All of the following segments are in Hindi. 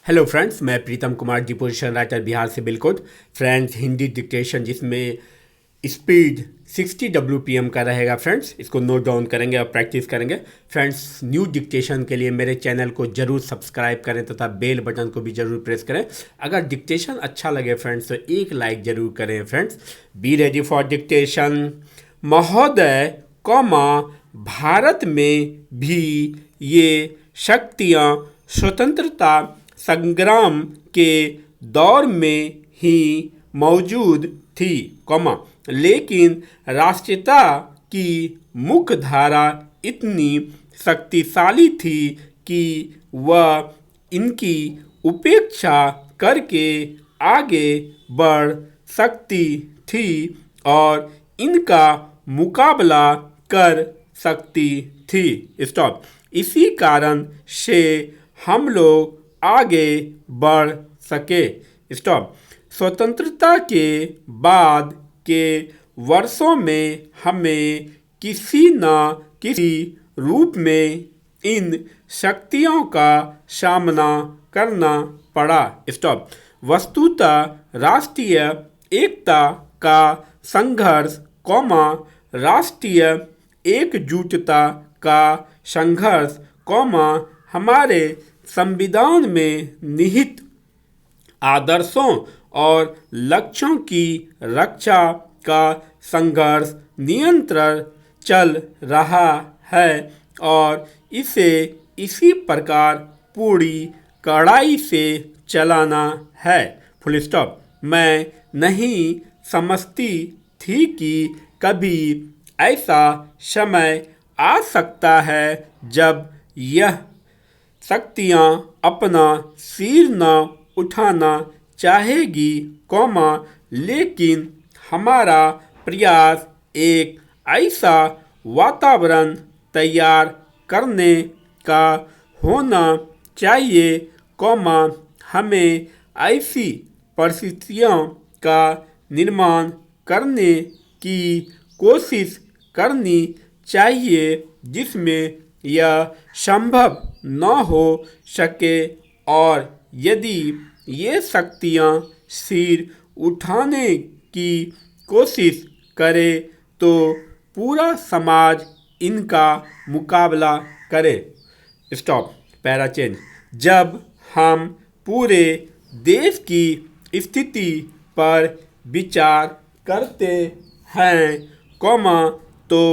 हेलो फ्रेंड्स, मैं प्रीतम कुमार डिपोजिशन राइटर बिहार से बिल्कुल। फ्रेंड्स, हिंदी डिक्टेशन जिसमें स्पीड 60 WPM का रहेगा। फ्रेंड्स, इसको नोट डाउन करेंगे और प्रैक्टिस करेंगे। फ्रेंड्स, न्यू डिक्टेशन के लिए मेरे चैनल को जरूर सब्सक्राइब करें तथा बेल बटन को भी जरूर प्रेस करें। अगर डिक्टेशन अच्छा लगे फ्रेंड्स तो एक लाइक जरूर करें। Friends, be ready for dictation. महोदय, कौमा, भारत में भी ये शक्तियाँ स्वतंत्रता संग्राम के दौर में ही मौजूद थी, कौमा, लेकिन राष्ट्रीयता की मुख्य धारा इतनी शक्तिशाली थी कि वह इनकी उपेक्षा करके आगे बढ़ सकती थी और इनका मुकाबला कर सकती थी। स्टॉप। इसी कारण से हम लोग आगे बढ़ सके। स्टॉप। स्वतंत्रता के बाद के वर्षों में हमें किसी न किसी रूप में इन शक्तियों का सामना करना पड़ा। स्टॉप। वस्तुतः राष्ट्रीय एकता का संघर्ष, कौमा, राष्ट्रीय एकजुटता का संघर्ष, कौमा, हमारे संविधान में निहित आदर्शों और लक्ष्यों की रक्षा का संघर्ष निरंतर चल रहा है और इसे इसी प्रकार पूरी कड़ाई से चलाना है। Full stop. मैं नहीं समझती थी कि कभी ऐसा समय आ सकता है जब यह शक्तियाँ अपना सिर न उठाना चाहेगी, कौमा, लेकिन हमारा प्रयास एक ऐसा वातावरण तैयार करने का होना चाहिए, कौमा, हमें ऐसी परिस्थितियों का निर्माण करने की कोशिश करनी चाहिए जिसमें यह संभव न हो सके और यदि ये शक्तियाँ सिर उठाने की कोशिश करे तो पूरा समाज इनका मुकाबला करे। स्टॉप। Para change. जब हम पूरे देश की स्थिति पर विचार करते हैं, कौमा, तो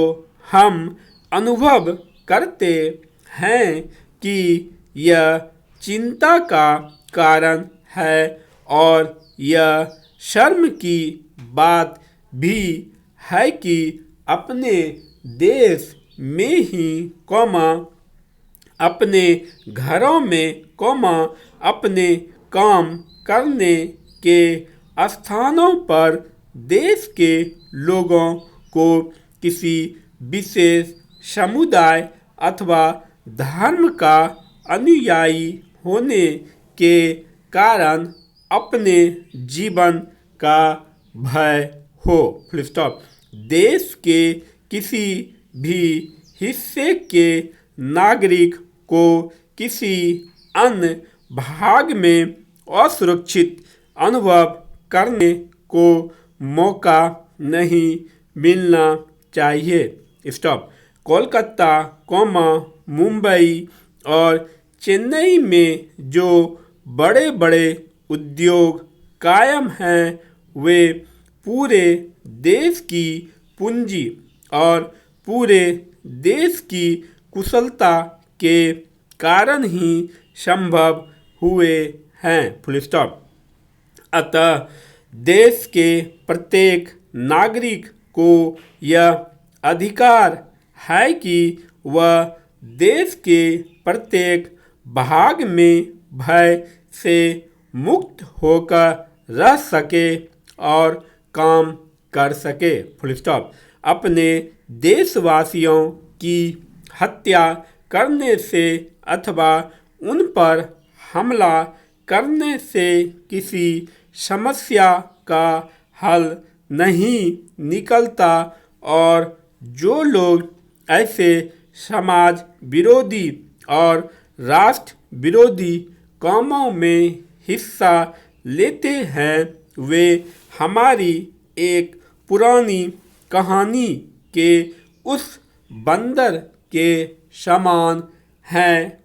हम अनुभव करते हैं कि यह चिंता का कारण है और यह शर्म की बात भी है कि अपने देश में ही, कौमा, अपने घरों में, कौमा, अपने काम करने के स्थानों पर देश के लोगों को किसी विशेष समुदाय अथवा धर्म का अनुयायी होने के कारण अपने जीवन का भय हो। Full stop. देश के किसी भी हिस्से के नागरिक को किसी अन्य भाग में असुरक्षित अनुभव करने को मौका नहीं मिलना चाहिए। स्टॉप। कोलकाता, कौमा, मुंबई और चेन्नई में जो बड़े बड़े उद्योग कायम हैं वे पूरे देश की पूंजी और पूरे देश की कुशलता के कारण ही संभव हुए हैं। Full stop. अतः देश के प्रत्येक नागरिक को यह अधिकार है कि वह देश के प्रत्येक भाग में भय से मुक्त होकर रह सके और काम कर सके। Full stop. अपने देशवासियों की हत्या करने से अथवा उन पर हमला करने से किसी समस्या का हल नहीं निकलता और जो लोग ऐसे समाज विरोधी और राष्ट्र विरोधी कामों में हिस्सा लेते हैं वे हमारी एक पुरानी कहानी के उस बंदर के समान हैं,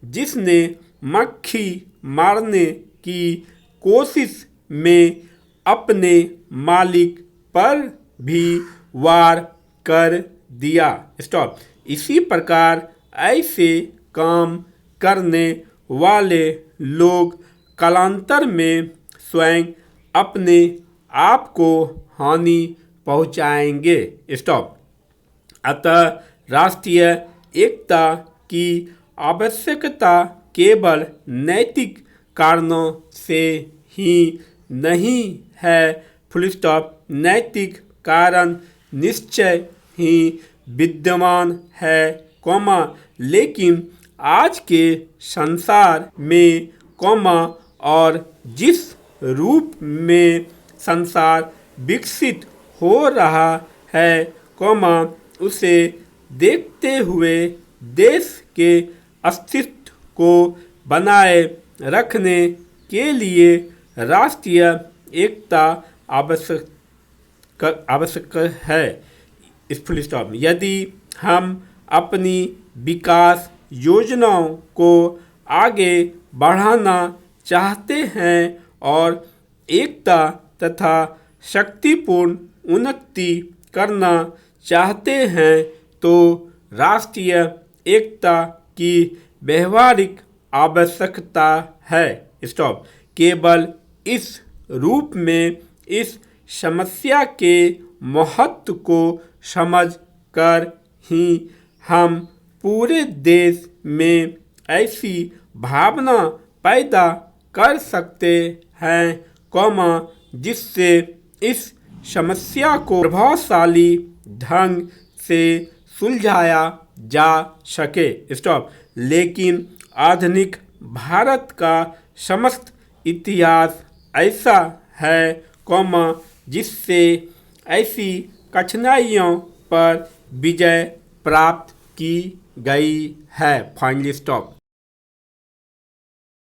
जिसने मक्खी मारने की कोशिश में अपने मालिक पर भी वार कर दिया। स्टॉप। इसी प्रकार ऐसे काम करने वाले लोग कालांतर में स्वयं अपने आप को हानि पहुंचाएंगे। स्टॉप। अतः राष्ट्रीय एकता की आवश्यकता केवल नैतिक कारणों से ही नहीं है, फुल स्टॉप। नैतिक कारण निश्चय ही विद्यमान है, लेकिन आज के संसार में, और जिस रूप में संसार विकसित हो रहा है, उसे देखते हुए देश के अस्तित्व को बनाए रखने के लिए राष्ट्रीय एकता आवश्यक है। Full stop. यदि हम अपनी विकास योजनाओं को आगे बढ़ाना चाहते हैं और एकता तथा शक्तिपूर्ण उन्नति करना चाहते हैं, तो राष्ट्रीय एकता की व्यवहारिक आवश्यकता है। स्टॉप। केवल इस रूप में इस समस्या के महत्व को समझ कर ही हम पूरे देश में ऐसी भावना पैदा कर सकते हैं, जिससे इस समस्या को प्रभावशाली ढंग से सुलझाया जा सके। स्टॉप। लेकिन आधुनिक भारत का समस्त इतिहास ऐसा है, जिससे ऐसी कठिनाइयों पर विजय प्राप्त की गई है। Finally stop.